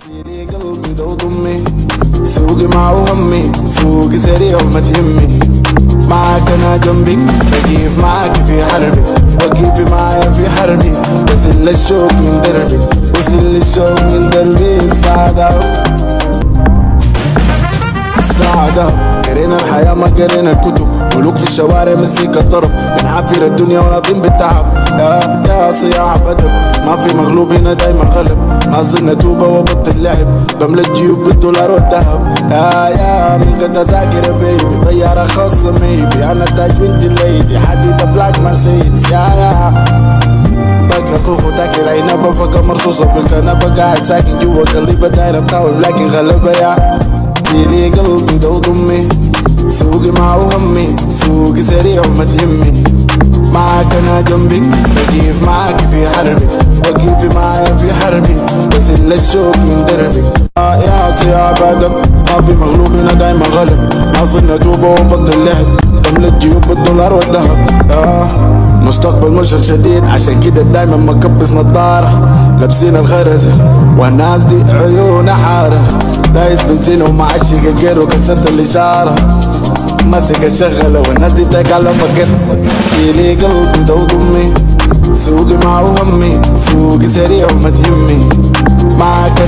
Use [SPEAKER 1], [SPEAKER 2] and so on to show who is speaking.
[SPEAKER 1] لي قلبي ذو ضمي، سوقي معه همي، سوقي سريع وما تهمي. معاك انا جنبك، بكيف معاك في حربك، وكيفي معايا في حربي. وصل الشوق من دربك، وصل الشوق من دربي. السعادة قرينا الحياة ما قرينا الكتب، ملوك في الشوارع مسيك الضرب، بنعافر الدنيا وناطين بالتعب. يا صياع بدب، ما في مغلوب هنا دايما غلب. ما زلنا توبة وبطل لعب، بملى الجيوب بالدولار والذهب. يا من قد اذاكر بيبي، طيارة خاصة ميبي، انا تاج وانت الليدي، حديدة بلاك مرسيدس. يا باكل خوف وتاكل العنبة، فكة مرصوصة في الكنبة، قاعد ساكن جوا قلبي دايرة تقاوم لكن غلبة. يا لي قلبي ذو ضمي، سوقي معه همي، سوقي سريع وما تهمي. معاك انا جنبك، بكيف معاك في حربك، وكيفي معايا في حربي. وصل الشوق من دربك. يا صياع بدب، ما في مغلوب هنا دايما غلب. ما صرنا توبة وبطل لعب، بملى الجيوب بالدولار والذهب. مستقبل مشرق شديد، عشان كده دايما مكبس نظارة. لابسين الخرزة والناس دي عيون حارة، دايس بنزين ومعشق الجير وكسرت الإشارة. ماسك الشغلة والناس دي تقال فكر. لي قلبي ذو ضمي، سوقي معه همي، سوقي سريع وما تهمي. معاك